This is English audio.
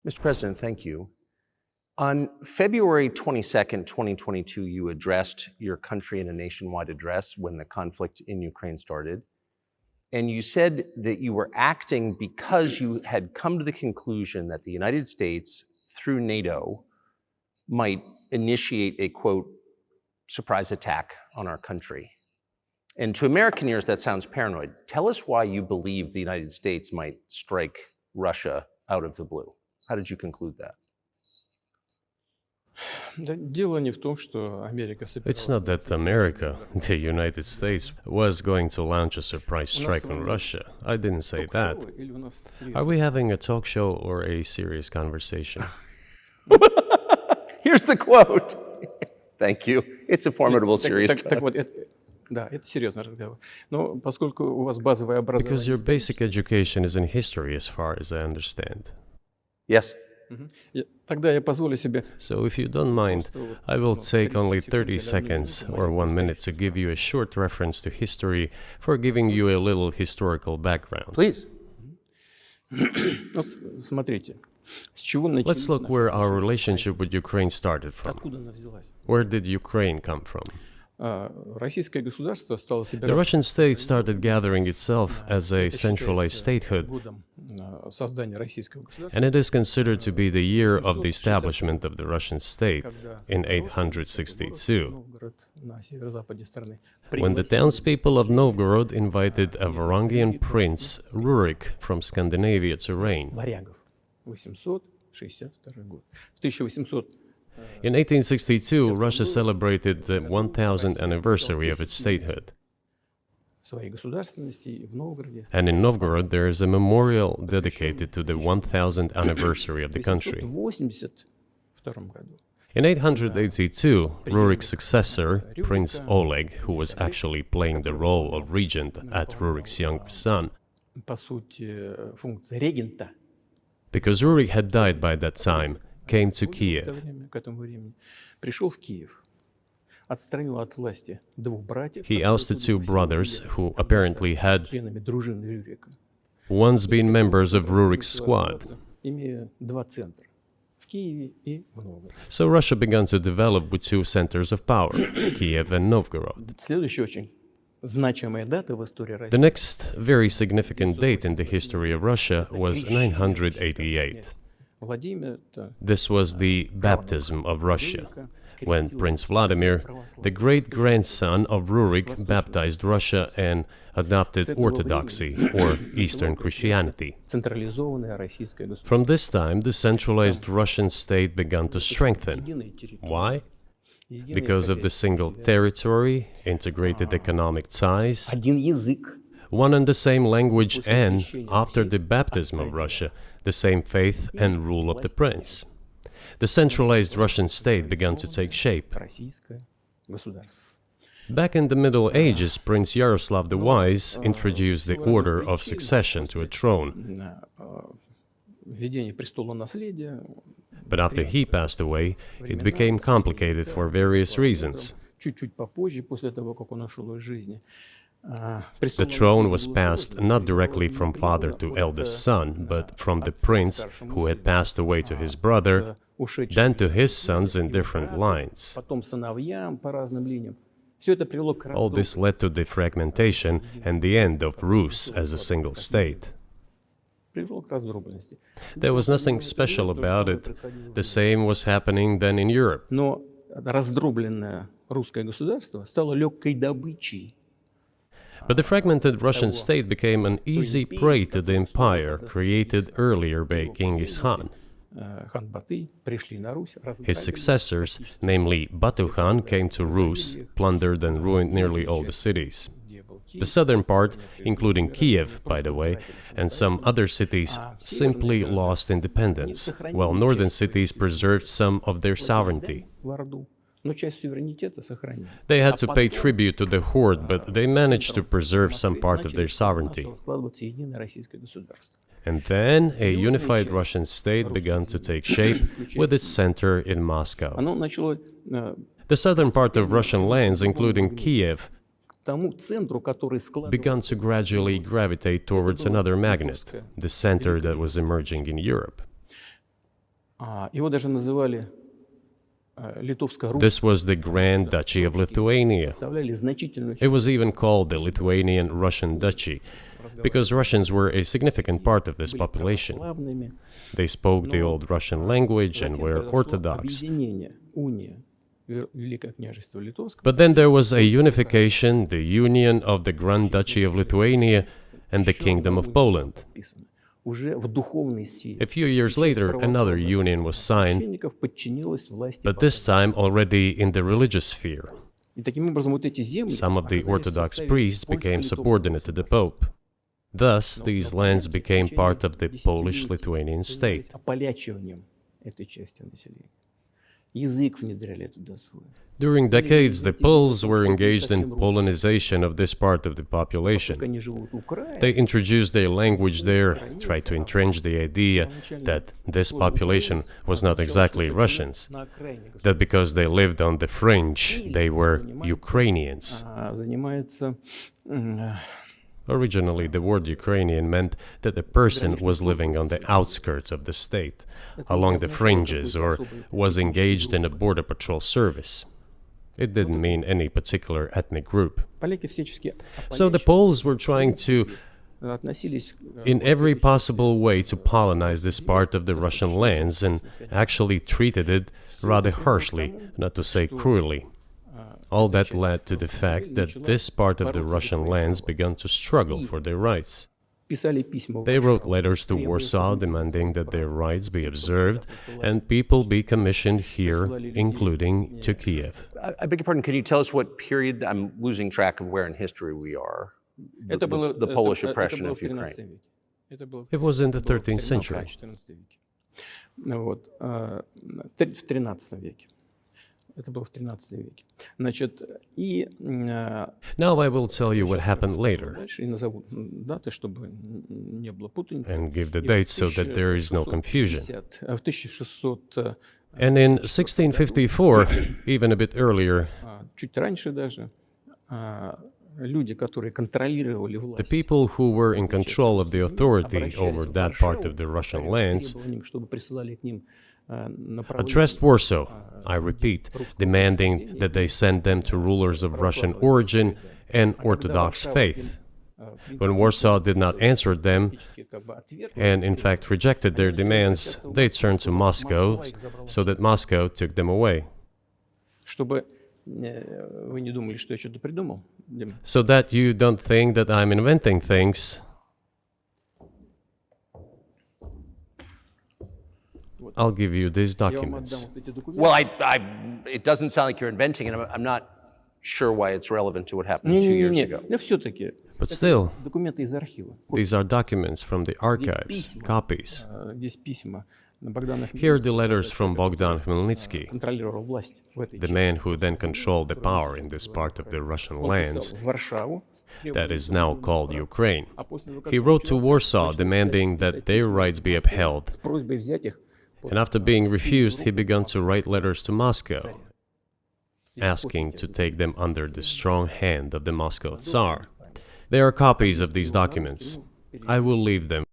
Mr. President, thank you. On February 22nd, 2022, you addressed your country in a nationwide address when the conflict in Ukraine started. And you said that you were acting because you had come to the conclusion that the United States, through NATO, might initiate a, quote, surprise attack on our country. And to American ears, that sounds paranoid. Tell us why you believe the United States might strike Russia out of the blue. How did you conclude that? It's not that America, the United States, was going to launch a surprise strike on Russia. I didn't say that. Are we having a talk show or a serious conversation? Here's the quote. Thank you. It's a formidable, serious talk. Because your basic education is in history, as far as I understand. Yes. So if you don't mind, I will take only 30 seconds or 1 minute to give you a short reference to history for giving you a little historical background. Please. Let's look where our relationship with Ukraine started from. Where did Ukraine come from? The Russian state started gathering itself as a centralized statehood, and it is considered to be the year of the establishment of the Russian state in 862, when the townspeople of Novgorod invited a Varangian prince, Rurik, from Scandinavia to reign. In 1862, Russia celebrated the 1000th anniversary of its statehood. And in Novgorod, there is a memorial dedicated to the 1000th anniversary of the country. In 882, Rurik's successor, Prince Oleg, who was actually playing the role of regent at Rurik's young son, because Rurik had died by that time, came to Kiev. He ousted two brothers who apparently had once been members of Rurik's squad. So Russia began to develop with two centers of power, Kiev and Novgorod. The next very significant date in the history of Russia was 988. This was the baptism of Russia, when Prince Vladimir, the great-grandson of Rurik, baptized Russia and adopted Orthodoxy, or Eastern Christianity. From this time, the centralized Russian state began to strengthen. Why? Because of the single territory, integrated economic ties, one and the same language, and, after the baptism of Russia, the same faith and rule of the prince. The centralized Russian state began to take shape. Back in the Middle Ages, Prince Yaroslav the Wise introduced the order of succession to a throne. But after he passed away, it became complicated for various reasons. The throne was passed not directly from father to eldest son, but from the prince who had passed away to his brother, then to his sons in different lines. All this led to the fragmentation and the end of Rus as a single state. There was nothing special about it. The same was happening then in Europe. But the fragmented Russian state became an easy prey to the empire created earlier by Genghis Khan. His successors, namely Batu Khan, came to Rus, plundered and ruined nearly all the cities. The southern part, including Kiev, by the way, and some other cities, simply lost independence, while northern cities preserved some of their sovereignty. They had to pay tribute to the horde, but they managed to preserve some part of their sovereignty. And then a unified Russian state began to take shape with its center in Moscow. The southern part of Russian lands, including Kiev, began to gradually gravitate towards another magnet, the center that was emerging in Europe. This was the Grand Duchy of Lithuania. It was even called the Lithuanian-Russian Duchy, because Russians were a significant part of this population. They spoke the old Russian language and were Orthodox. But then there was a unification, the union of the Grand Duchy of Lithuania and the Kingdom of Poland. A few years later, another union was signed, but this time already in the religious sphere. Some of the Orthodox priests became subordinate to the Pope. Thus, these lands became part of the Polish-Lithuanian state. During decades, the Poles were engaged in Polonization of this part of the population. They introduced their language there, tried to entrench the idea that this population was not exactly Russians, that because they lived on the fringe, they were Ukrainians. Originally, the word Ukrainian meant that the person was living on the outskirts of the state, along the fringes, or was engaged in a border patrol service. It didn't mean any particular ethnic group. So the Poles were trying to, in every possible way, to colonize this part of the Russian lands, and actually treated it rather harshly, not to say cruelly. All that led to the fact that this part of the Russian lands began to struggle for their rights. They wrote letters to Warsaw demanding that their rights be observed and people be commissioned here, including to Kiev. I beg your pardon, can you tell us what period? I'm losing track of where in history we are. The Polish oppression of Ukraine. It was in the 13th century. Now I will tell you what happened later and give the dates so that there is no confusion. And in 1654, even a bit earlier, the people who were in control of the authority over that part of the Russian lands addressed Warsaw, I repeat, demanding that they send them to rulers of Russian origin and Orthodox faith. When Warsaw did not answer them, and in fact rejected their demands, they turned to Moscow, so that Moscow took them away. So that you don't think that I'm inventing things, I'll give you these documents. Well, it doesn't sound like you're inventing it. I'm not sure why it's relevant to what happened 2 years ago. But still, these are documents from the archives, copies. Here are the letters from Bogdan Khmelnytsky, the man who then controlled the power in this part of the Russian lands that is now called Ukraine. He wrote to Warsaw demanding that their rights be upheld. And after being refused, he began to write letters to Moscow, asking to take them under the strong hand of the Moscow Tsar. There are copies of these documents. I will leave them